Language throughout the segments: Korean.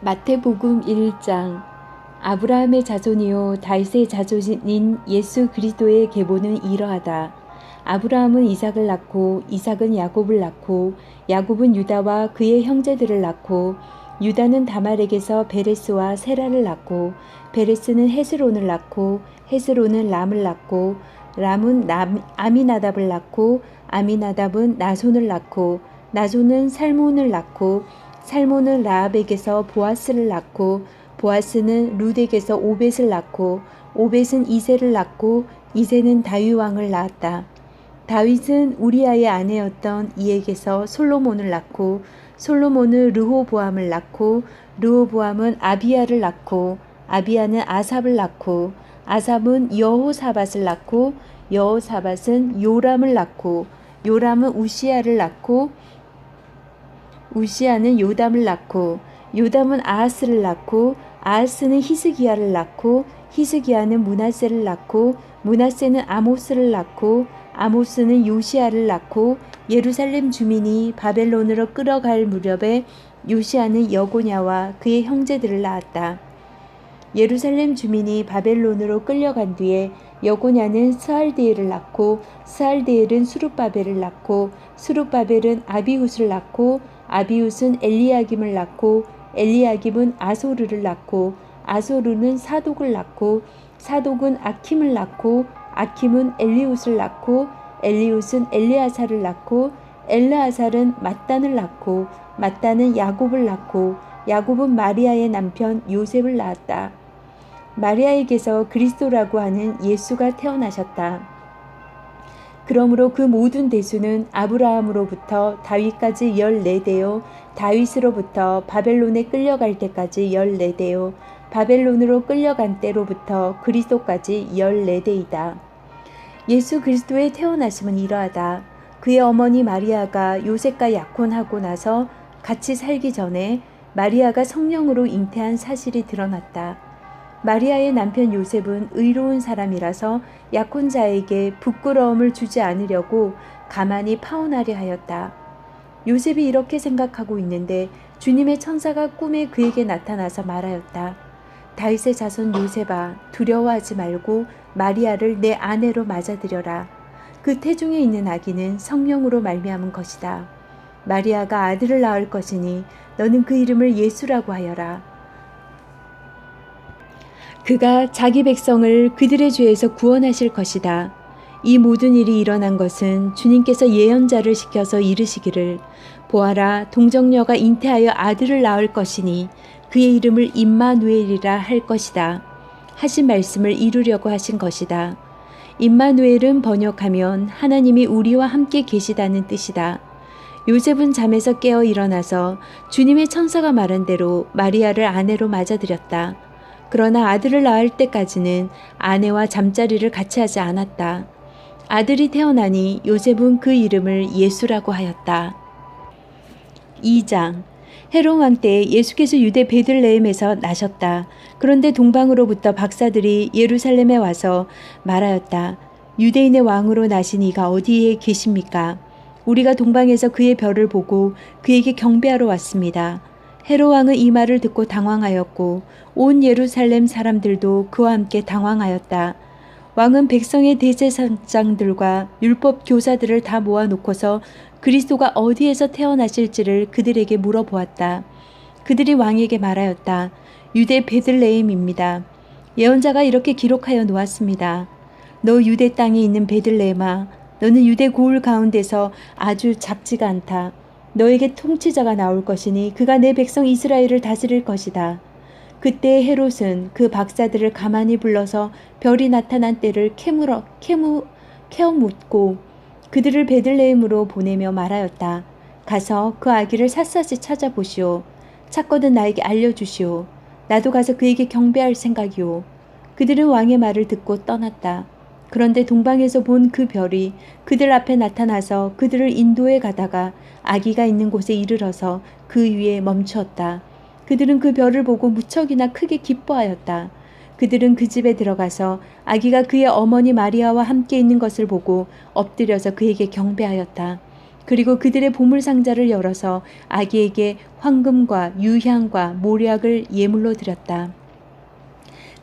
마태복음 1장. 아브라함의 자손이요 다윗의 자손인 예수 그리스도의 계보는 이러하다. 아브라함은 이삭을 낳고 이삭은 야곱을 낳고 야곱은 유다와 그의 형제들을 낳고 유다는 다말에게서 베레스와 세라를 낳고 베레스는 헤스론을 낳고 헤스론은 람을 낳고 람은 아미나답을 낳고 아미나답은 나손을 낳고 나손은 살몬을 낳고 살몬은 라합에게서 보아스를 낳고 보아스는 룻에게서 오벳을 낳고 오벳은 이새를 낳고 이새는 다윗 왕을 낳았다. 다윗은 우리아의 아내였던 이에게서 솔로몬을 낳고 솔로몬은 르호보암을 낳고 르호보암은 아비야를 낳고 아비야는 아삽을 낳고 아삽은 여호사밧을 낳고 여호사밧은 요람을 낳고 요람은 우시야를 낳고 우시야는 요담을 낳고 요담은 아하스를 낳고 아하스는 히스기야를 낳고 히스기야는 므낫세를 낳고 므낫세는 아모스를 낳고 아모스는 요시야를 낳고 예루살렘 주민이 바벨론으로 끌어갈 무렵에 요시야는 여고냐와 그의 형제들을 낳았다. 예루살렘 주민이 바벨론으로 끌려간 뒤에 여고냐는 스알디엘을 낳고 스알디엘은 수룹바벨을 낳고 수룹바벨은 아비훗을 낳고 아비훗은 엘리야김을 낳고 엘리야김은 아소르를 낳고 아소르는 사독을 낳고 사독은 아킴을 낳고 아킴은 엘리훗을 낳고 엘리훗은 엘르아살을 낳고 엘르아살은 mat단을 낳고 mat단은 야곱을 낳고 야곱은 마리아의 남편 요셉을 낳았다. 마리아에게서 그리스도라고 하는 예수가 태어나셨다. 그러므로 그 모든 대수는 아브라함으로부터 다윗까지 14대요 다윗으로부터 바벨론에 끌려갈 때까지 14대요 바벨론으로 끌려간 때로부터 그리스도까지 14대이다. 예수 그리스도의 태어나심은 이러하다. 그의 어머니 마리아가 요셉과 약혼하고 나서 같이 살기 전에 마리아가 성령으로 잉태한 사실이 드러났다. 마리아의 남편 요셉은 의로운 사람이라서 약혼자에게 부끄러움을 주지 않으려고 가만히 파혼하려 하였다. 요셉이 이렇게 생각하고 있는데 주님의 천사가 꿈에 그에게 나타나서 말하였다. 다윗의 자손 요셉아, 두려워하지 말고 마리아를 내 아내로 맞아들여라. 그 태중에 있는 아기는 성령으로 말미암은 것이다. 마리아가 아들을 낳을 것이니 너는 그 이름을 예수라고 하여라. 그가 자기 백성을 그들의 죄에서 구원하실 것이다. 이 모든 일이 일어난 것은 주님께서 예언자를 시켜서 이르시기를 보아라 동정녀가 잉태하여 아들을 낳을 것이니 그의 이름을 임마누엘이라 할 것이다. 하신 말씀을 이루려고 하신 것이다. 임마누엘은 번역하면 하나님이 우리와 함께 계시다는 뜻이다. 요셉은 잠에서 깨어 일어나서 주님의 천사가 말한 대로 마리아를 아내로 맞아들였다. 그러나 아들을 낳을 때까지는 아내와 잠자리를 같이 하지 않았다. 아들이 태어나니 요셉은 그 이름을 예수라고 하였다. 2장. 헤롯 왕 때 예수께서 유대 베들레헴에서 나셨다. 그런데 동방으로부터 박사들이 예루살렘에 와서 말하였다. 유대인의 왕으로 나신 이가 어디에 계십니까? 우리가 동방에서 그의 별을 보고 그에게 경배하러 왔습니다. 헤롯 왕은 이 말을 듣고 당황하였고 온 예루살렘 사람들도 그와 함께 당황하였다. 왕은 백성의 대제사장들과 율법 교사들을 다 모아놓고서 그리스도가 어디에서 태어나실지를 그들에게 물어보았다. 그들이 왕에게 말하였다. 유대 베들레헴입니다. 예언자가 이렇게 기록하여 놓았습니다. 너 유대 땅에 있는 베들레헴아, 너는 유대 고을 가운데서 아주 작지가 않다. 너에게 통치자가 나올 것이니 그가 내 백성 이스라엘을 다스릴 것이다. 그때 헤롯은 그 박사들을 가만히 불러서 별이 나타난 때를 캐어 묻고 그들을 베들레헴으로 보내며 말하였다. 가서 그 아기를 샅샅이 찾아보시오. 찾거든 나에게 알려주시오. 나도 가서 그에게 경배할 생각이오. 그들은 왕의 말을 듣고 떠났다. 그런데 동방에서 본 그 별이 그들 앞에 나타나서 그들을 인도해 가다가 아기가 있는 곳에 이르러서 그 위에 멈추었다. 그들은 그 별을 보고 무척이나 크게 기뻐하였다. 그들은 그 집에 들어가서 아기가 그의 어머니 마리아와 함께 있는 것을 보고 엎드려서 그에게 경배하였다. 그리고 그들의 보물 상자를 열어서 아기에게 황금과 유향과 모략을 예물로 드렸다.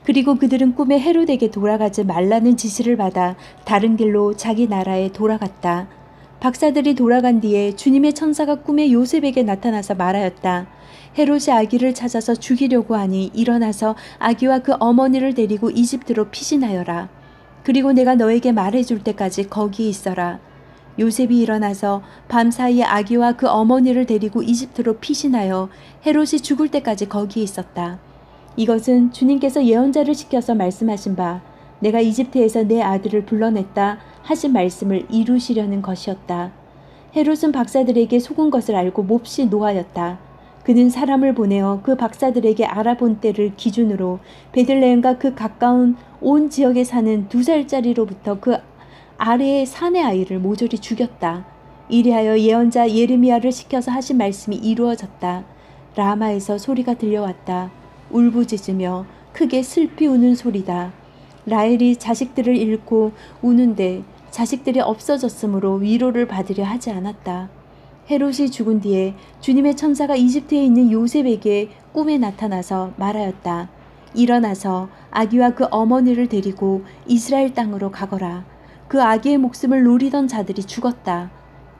그리고 그들은 꿈에 헤롯에게 돌아가지 말라는 지시를 받아 다른 길로 자기 나라에 돌아갔다. 박사들이 돌아간 뒤에 주님의 천사가 꿈에 요셉에게 나타나서 말하였다. 헤롯이 아기를 찾아서 죽이려고 하니 일어나서 아기와 그 어머니를 데리고 이집트로 피신하여라. 그리고 내가 너에게 말해줄 때까지 거기에 있어라. 요셉이 일어나서 밤사이에 아기와 그 어머니를 데리고 이집트로 피신하여 헤롯이 죽을 때까지 거기에 있었다. 이것은 주님께서 예언자를 시켜서 말씀하신 바 내가 이집트에서 내 아들을 불러냈다 하신 말씀을 이루시려는 것이었다. 헤롯은 박사들에게 속은 것을 알고 몹시 노하였다. 그는 사람을 보내어 그 박사들에게 알아본 때를 기준으로 베들레헴과 그 가까운 온 지역에 사는 2살짜리로부터 그 아래의 산의 아이를 모조리 죽였다. 이리하여 예언자 예레미야를 시켜서 하신 말씀이 이루어졌다. 라마에서 소리가 들려왔다. 울부짖으며 크게 슬피 우는 소리다. 라헬이 자식들을 잃고 우는데 자식들이 없어졌으므로 위로를 받으려 하지 않았다. 헤롯이 죽은 뒤에 주님의 천사가 이집트에 있는 요셉에게 꿈에 나타나서 말하였다. 일어나서 아기와 그 어머니를 데리고 이스라엘 땅으로 가거라. 그 아기의 목숨을 노리던 자들이 죽었다.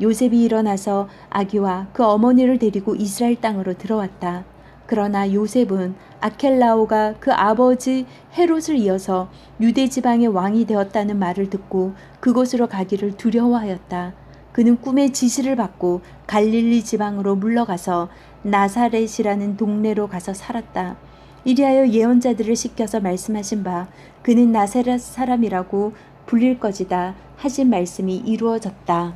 요셉이 일어나서 아기와 그 어머니를 데리고 이스라엘 땅으로 들어왔다. 그러나 요셉은 아켈라오가 그 아버지 헤롯을 이어서 유대 지방의 왕이 되었다는 말을 듣고 그곳으로 가기를 두려워하였다. 그는 꿈의 지시를 받고 갈릴리 지방으로 물러가서 나사렛이라는 동네로 가서 살았다. 이리하여 예언자들을 시켜서 말씀하신 바 그는 나사렛 사람이라고 불릴 것이다 하신 말씀이 이루어졌다.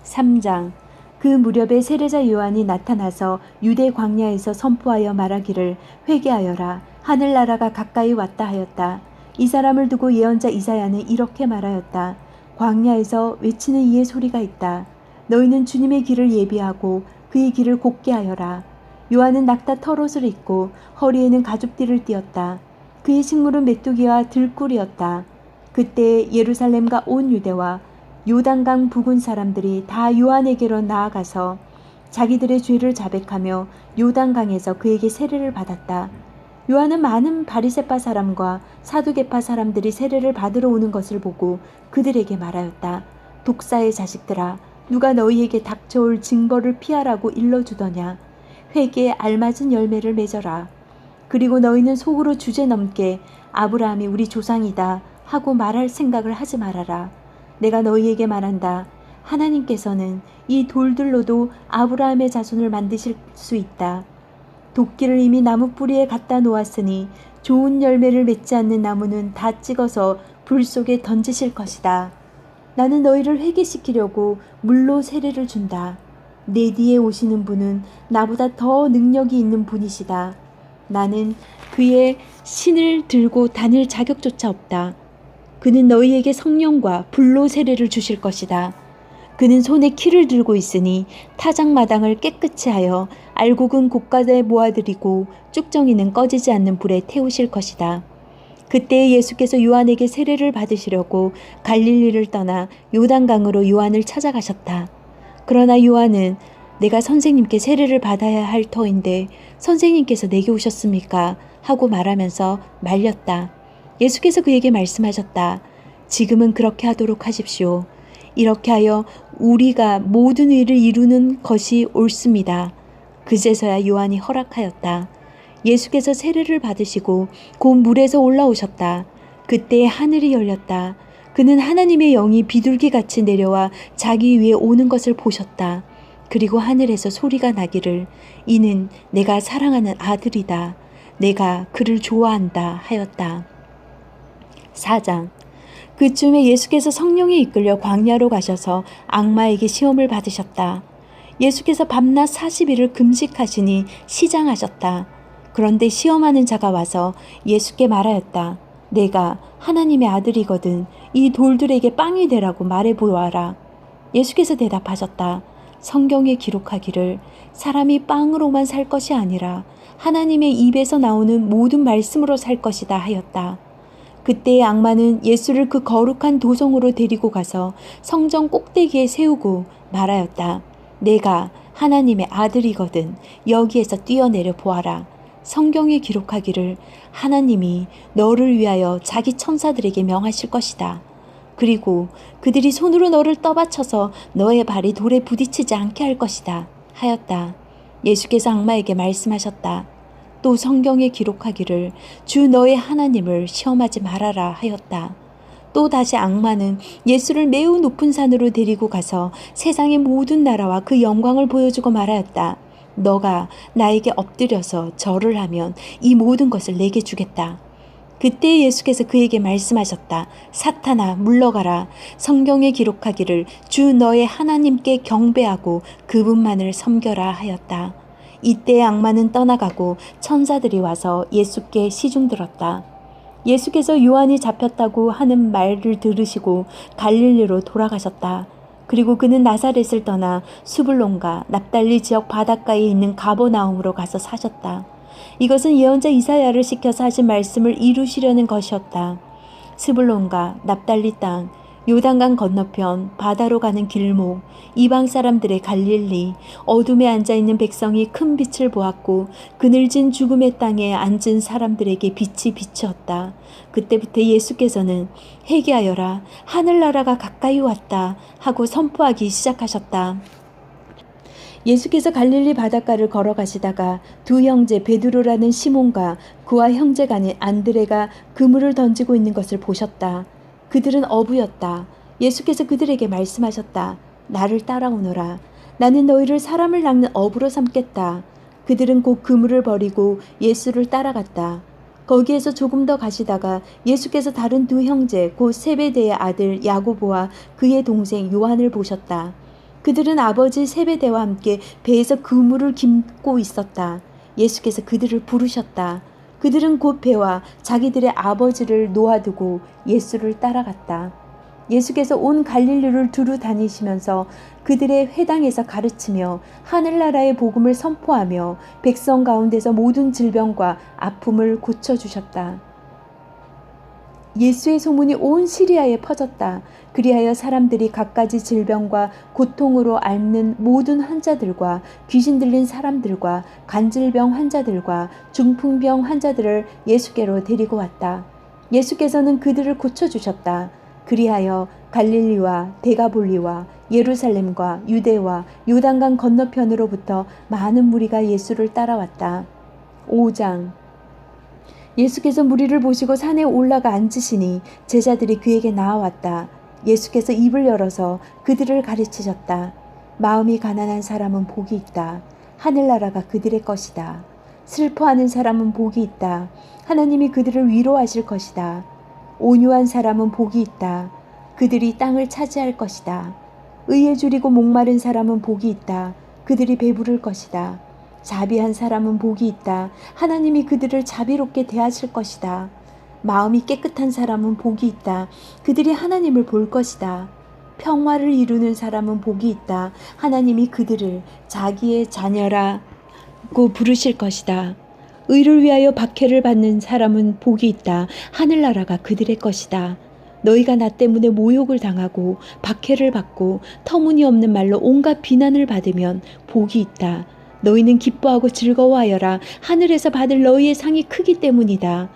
3장. 그 무렵에 세례자 요한이 나타나서 유대 광야에서 선포하여 말하기를 회개하여라 하늘나라가 가까이 왔다 하였다. 이 사람을 두고 예언자 이사야는 이렇게 말하였다. 광야에서 외치는 이의 소리가 있다. 너희는 주님의 길을 예비하고 그의 길을 곱게 하여라. 요한은 낙타 털옷을 입고 허리에는 가죽띠를 띠었다. 그의 식물은 메뚜기와 들꿀이었다. 그때 예루살렘과 온 유대와 요단강 부근 사람들이 다 요한에게로 나아가서 자기들의 죄를 자백하며 요단강에서 그에게 세례를 받았다. 요한은 많은 바리새파 사람과 사두개파 사람들이 세례를 받으러 오는 것을 보고 그들에게 말하였다. 독사의 자식들아, 누가 너희에게 닥쳐올 징벌을 피하라고 일러주더냐. 회개에 알맞은 열매를 맺어라. 그리고 너희는 속으로 주제넘게 아브라함이 우리 조상이다 하고 말할 생각을 하지 말아라. 내가 너희에게 말한다. 하나님께서는 이 돌들로도 아브라함의 자손을 만드실 수 있다. 도끼를 이미 나무 뿌리에 갖다 놓았으니 좋은 열매를 맺지 않는 나무는 다 찍어서 불 속에 던지실 것이다. 나는 너희를 회개시키려고 물로 세례를 준다. 내 뒤에 오시는 분은 나보다 더 능력이 있는 분이시다. 나는 그의 신을 들고 다닐 자격조차 없다. 그는 너희에게 성령과 불로 세례를 주실 것이다. 그는 손에 키를 들고 있으니 타작마당을 깨끗이 하여 알곡은 곳간에 모아들이고 쭉정이는 꺼지지 않는 불에 태우실 것이다. 그때 예수께서 요한에게 세례를 받으시려고 갈릴리를 떠나 요단강으로 요한을 찾아가셨다. 그러나 요한은 내가 선생님께 세례를 받아야 할 터인데 선생님께서 내게 오셨습니까? 하고 말하면서 말렸다. 예수께서 그에게 말씀하셨다. 지금은 그렇게 하도록 하십시오. 이렇게 하여 우리가 모든 의를 이루는 것이 옳습니다. 그제서야 요한이 허락하였다. 예수께서 세례를 받으시고 곧 물에서 올라오셨다. 그때 하늘이 열렸다. 그는 하나님의 영이 비둘기같이 내려와 자기 위에 오는 것을 보셨다. 그리고 하늘에서 소리가 나기를 이는 내가 사랑하는 아들이다. 내가 그를 좋아한다 하였다. 4장. 그쯤에 예수께서 성령에 이끌려 광야로 가셔서 악마에게 시험을 받으셨다. 예수께서 밤낮 40일을 금식하시니 시장하셨다. 그런데 시험하는 자가 와서 예수께 말하였다. 내가 하나님의 아들이거든 이 돌들에게 빵이 되라고 말해보아라. 예수께서 대답하셨다. 성경에 기록하기를 사람이 빵으로만 살 것이 아니라 하나님의 입에서 나오는 모든 말씀으로 살 것이다 하였다. 그때의 악마는 예수를 그 거룩한 도성으로 데리고 가서 성전 꼭대기에 세우고 말하였다. 내가 하나님의 아들이거든 여기에서 뛰어내려 보아라. 성경에 기록하기를 하나님이 너를 위하여 자기 천사들에게 명하실 것이다. 그리고 그들이 손으로 너를 떠받쳐서 너의 발이 돌에 부딪히지 않게 할 것이다. 하였다. 예수께서 악마에게 말씀하셨다. 또 성경에 기록하기를 주 너의 하나님을 시험하지 말아라 하였다. 또 다시 악마는 예수를 매우 높은 산으로 데리고 가서 세상의 모든 나라와 그 영광을 보여주고 말하였다. 너가 나에게 엎드려서 절을 하면 이 모든 것을 내게 주겠다. 그때 예수께서 그에게 말씀하셨다. 사탄아 물러가라. 성경에 기록하기를 주 너의 하나님께 경배하고 그분만을 섬겨라 하였다. 이때 악마는 떠나가고 천사들이 와서 예수께 시중들었다. 예수께서 요한이 잡혔다고 하는 말을 들으시고 갈릴리로 돌아가셨다. 그리고 그는 나사렛을 떠나 수불론과 납달리 지역 바닷가에 있는 가버나움으로 가서 사셨다. 이것은 예언자 이사야를 시켜서 하신 말씀을 이루시려는 것이었다. 스불론과 납달리 땅, 요단강 건너편 바다로 가는 길목, 이방 사람들의 갈릴리, 어둠에 앉아있는 백성이 큰 빛을 보았고 그늘진 죽음의 땅에 앉은 사람들에게 빛이 비추었다. 그때부터 예수께서는 회개하여라 하늘나라가 가까이 왔다 하고 선포하기 시작하셨다. 예수께서 갈릴리 바닷가를 걸어가시다가 두 형제 베드로라는 시몬과 그와 형제가 아닌 안드레가 그물을 던지고 있는 것을 보셨다. 그들은 어부였다. 예수께서 그들에게 말씀하셨다. 나를 따라오너라. 나는 너희를 사람을 낚는 어부로 삼겠다. 그들은 곧 그물을 버리고 예수를 따라갔다. 거기에서 조금 더 가시다가 예수께서 다른 두 형제 곧 세베대의 아들 야고보와 그의 동생 요한을 보셨다. 그들은 아버지 세베대와 함께 배에서 그물을 깁고 있었다. 예수께서 그들을 부르셨다. 그들은 곧 배와 자기들의 아버지를 놓아두고 예수를 따라갔다. 예수께서 온 갈릴리를 두루 다니시면서 그들의 회당에서 가르치며 하늘나라의 복음을 선포하며 백성 가운데서 모든 질병과 아픔을 고쳐주셨다. 예수의 소문이 온 시리아에 퍼졌다. 그리하여 사람들이 갖가지 질병과 고통으로 앓는 모든 환자들과 귀신 들린 사람들과 간질병 환자들과 중풍병 환자들을 예수께로 데리고 왔다. 예수께서는 그들을 고쳐주셨다. 그리하여 갈릴리와 데가볼리와 예루살렘과 유대와 요단강 건너편으로부터 많은 무리가 예수를 따라왔다. 5장 예수께서 무리를 보시고 산에 올라가 앉으시니 제자들이 그에게 나아왔다. 예수께서 입을 열어서 그들을 가르치셨다. 마음이 가난한 사람은 복이 있다. 하늘나라가 그들의 것이다. 슬퍼하는 사람은 복이 있다. 하나님이 그들을 위로하실 것이다. 온유한 사람은 복이 있다. 그들이 땅을 차지할 것이다. 의에 줄이고 목마른 사람은 복이 있다. 그들이 배부를 것이다. 자비한 사람은 복이 있다. 하나님이 그들을 자비롭게 대하실 것이다. 마음이 깨끗한 사람은 복이 있다. 그들이 하나님을 볼 것이다. 평화를 이루는 사람은 복이 있다. 하나님이 그들을 자기의 자녀라고 부르실 것이다. 의를 위하여 박해를 받는 사람은 복이 있다. 하늘나라가 그들의 것이다. 너희가 나 때문에 모욕을 당하고 박해를 받고 터무니없는 말로 온갖 비난을 받으면 복이 있다. 너희는 기뻐하고 즐거워하여라. 하늘에서 받을 너희의 상이 크기 때문이다.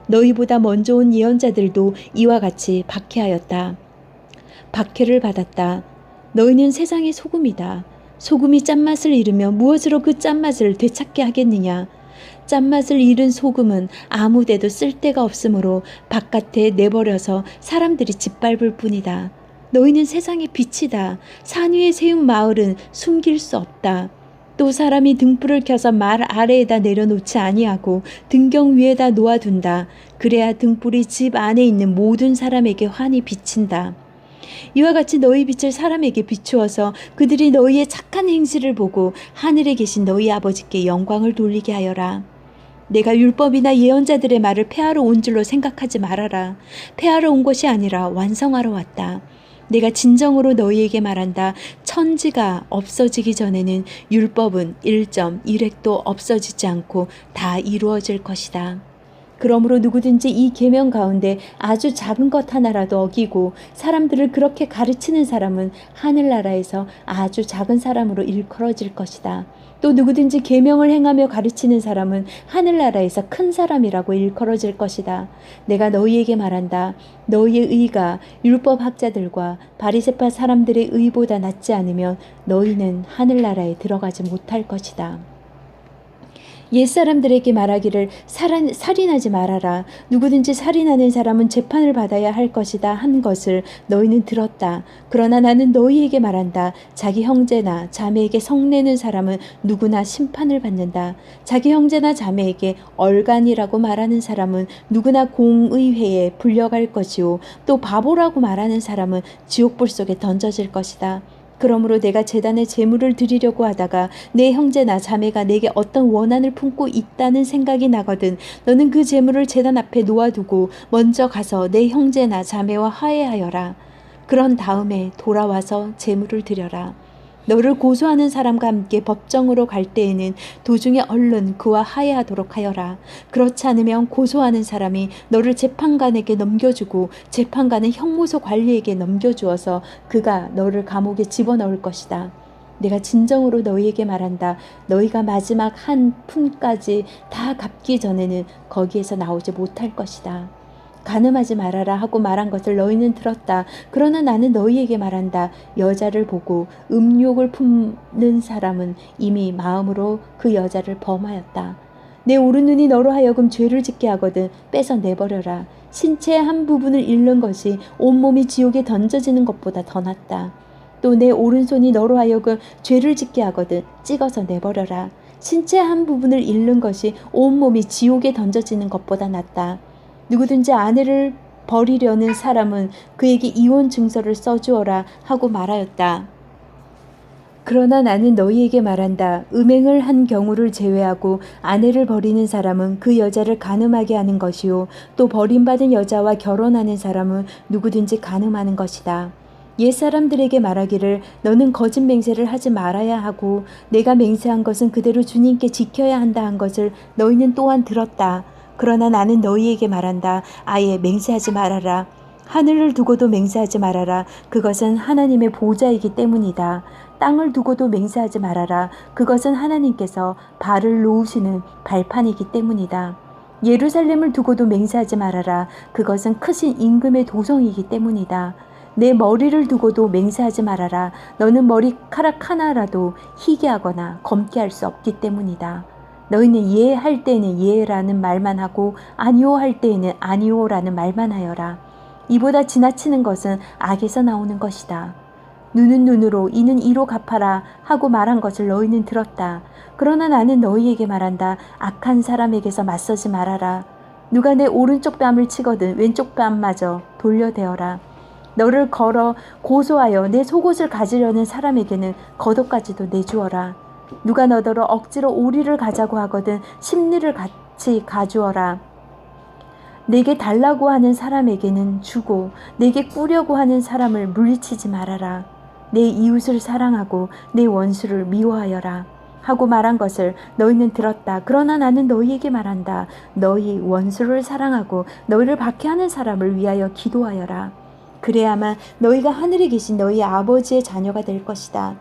너희보다 먼저 온 예언자들도 이와 같이 박해하였다. 박해를 받았다. 너희는 세상의 소금이다. 소금이 짠맛을 잃으면 무엇으로 그 짠맛을 되찾게 하겠느냐. 짠맛을 잃은 소금은 아무데도 쓸데가 없으므로 바깥에 내버려서 사람들이 짓밟을 뿐이다. 너희는 세상의 빛이다. 산 위에 세운 마을은 숨길 수 없다. 또 사람이 등불을 켜서 말 아래에다 내려놓지 아니하고 등경 위에다 놓아둔다. 그래야 등불이 집 안에 있는 모든 사람에게 환히 비친다. 이와 같이 너희 빛을 사람에게 비추어서 그들이 너희의 착한 행실을 보고 하늘에 계신 너희 아버지께 영광을 돌리게 하여라. 내가 율법이나 예언자들의 말을 폐하러 온 줄로 생각하지 말아라. 폐하러 온 것이 아니라 완성하러 왔다. 내가 진정으로 너희에게 말한다. 천지가 없어지기 전에는 율법은 1.1획도 없어지지 않고 다 이루어질 것이다. 그러므로 누구든지 이 계명 가운데 아주 작은 것 하나라도 어기고 사람들을 그렇게 가르치는 사람은 하늘나라에서 아주 작은 사람으로 일컬어질 것이다. 또 누구든지 계명을 행하며 가르치는 사람은 하늘나라에서 큰 사람이라고 일컬어질 것이다. 내가 너희에게 말한다. 너희의 의가 율법학자들과 바리새파 사람들의 의보다 낫지 않으면 너희는 하늘나라에 들어가지 못할 것이다. 옛사람들에게 말하기를 살인하지 말아라. 누구든지 살인하는 사람은 재판을 받아야 할 것이다 한 것을 너희는 들었다. 그러나 나는 너희에게 말한다. 자기 형제나 자매에게 성내는 사람은 누구나 심판을 받는다. 자기 형제나 자매에게 얼간이라고 말하는 사람은 누구나 공의회에 불려갈 것이요 또 바보라고 말하는 사람은 지옥불 속에 던져질 것이다. 그러므로 내가 제단에 제물을 드리려고 하다가 내 형제나 자매가 내게 어떤 원한을 품고 있다는 생각이 나거든 너는 그 제물을 제단 앞에 놓아두고 먼저 가서 내 형제나 자매와 화해하여라. 그런 다음에 돌아와서 제물을 드려라. 너를 고소하는 사람과 함께 법정으로 갈 때에는 도중에 얼른 그와 화해하도록 하여라. 그렇지 않으면 고소하는 사람이 너를 재판관에게 넘겨주고 재판관은 형무소 관리에게 넘겨주어서 그가 너를 감옥에 집어넣을 것이다. 내가 진정으로 너희에게 말한다. 너희가 마지막 한 푼까지 다 갚기 전에는 거기에서 나오지 못할 것이다. 간음하지 말아라 하고 말한 것을 너희는 들었다. 그러나 나는 너희에게 말한다. 여자를 보고 음욕을 품는 사람은 이미 마음으로 그 여자를 범하였다. 내 오른눈이 너로 하여금 죄를 짓게 하거든 빼서 내버려라. 신체의 한 부분을 잃는 것이 온몸이 지옥에 던져지는 것보다 더 낫다. 또 내 오른손이 너로 하여금 죄를 짓게 하거든 찍어서 내버려라. 신체의 한 부분을 잃는 것이 온몸이 지옥에 던져지는 것보다 낫다. 누구든지 아내를 버리려는 사람은 그에게 이혼 증서를 써주어라 하고 말하였다. 그러나 나는 너희에게 말한다. 음행을 한 경우를 제외하고 아내를 버리는 사람은 그 여자를 간음하게 하는 것이요 또 버림받은 여자와 결혼하는 사람은 누구든지 간음하는 것이다. 옛사람들에게 말하기를 너는 거짓 맹세를 하지 말아야 하고 내가 맹세한 것은 그대로 주님께 지켜야 한다 한 것을 너희는 또한 들었다. 그러나 나는 너희에게 말한다. 아예 맹세하지 말아라. 하늘을 두고도 맹세하지 말아라. 그것은 하나님의 보좌이기 때문이다. 땅을 두고도 맹세하지 말아라. 그것은 하나님께서 발을 놓으시는 발판이기 때문이다. 예루살렘을 두고도 맹세하지 말아라. 그것은 크신 임금의 도성이기 때문이다. 내 머리를 두고도 맹세하지 말아라. 너는 머리카락 하나라도 희게 하거나 검게 할 수 없기 때문이다. 너희는 예 할 때에는 예라는 말만 하고 아니오 할 때에는 아니오라는 말만 하여라. 이보다 지나치는 것은 악에서 나오는 것이다. 눈은 눈으로 이는 이로 갚아라 하고 말한 것을 너희는 들었다. 그러나 나는 너희에게 말한다. 악한 사람에게서 맞서지 말아라. 누가 내 오른쪽 뺨을 치거든 왼쪽 뺨마저 돌려대어라. 너를 걸어 고소하여 내 속옷을 가지려는 사람에게는 겉옷까지도 내주어라. 누가 너더러 억지로 오리를 가자고 하거든 심리를 같이 가주어라. 내게 달라고 하는 사람에게는 주고 내게 꾸려고 하는 사람을 물리치지 말아라. 내 이웃을 사랑하고 내 원수를 미워하여라 하고 말한 것을 너희는 들었다. 그러나 나는 너희에게 말한다. 너희 원수를 사랑하고 너희를 박해하는 사람을 위하여 기도하여라. 그래야만 너희가 하늘에 계신 너희 아버지의 자녀가 될 것이다.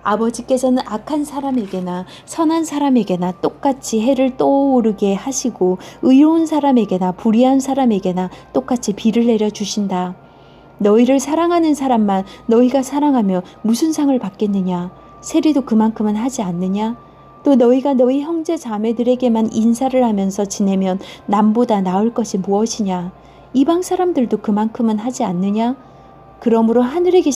아버지께서는 악한 사람에게나 선한 사람에게나 똑같이 해를 떠오르게 하시고 의로운 사람에게나 불의한 사람에게나 똑같이 비를 내려주신다. 너희를 사랑하는 사람만 너희가 사랑하며 무슨 상을 받겠느냐? 세리도 그만큼은 하지 않느냐? 또 너희가 너희 형제 자매들에게만 인사를 하면서 지내면 남보다 나을 것이 무엇이냐? 이방 사람들도 그만큼은 하지 않느냐? 그러므로 하늘에 계신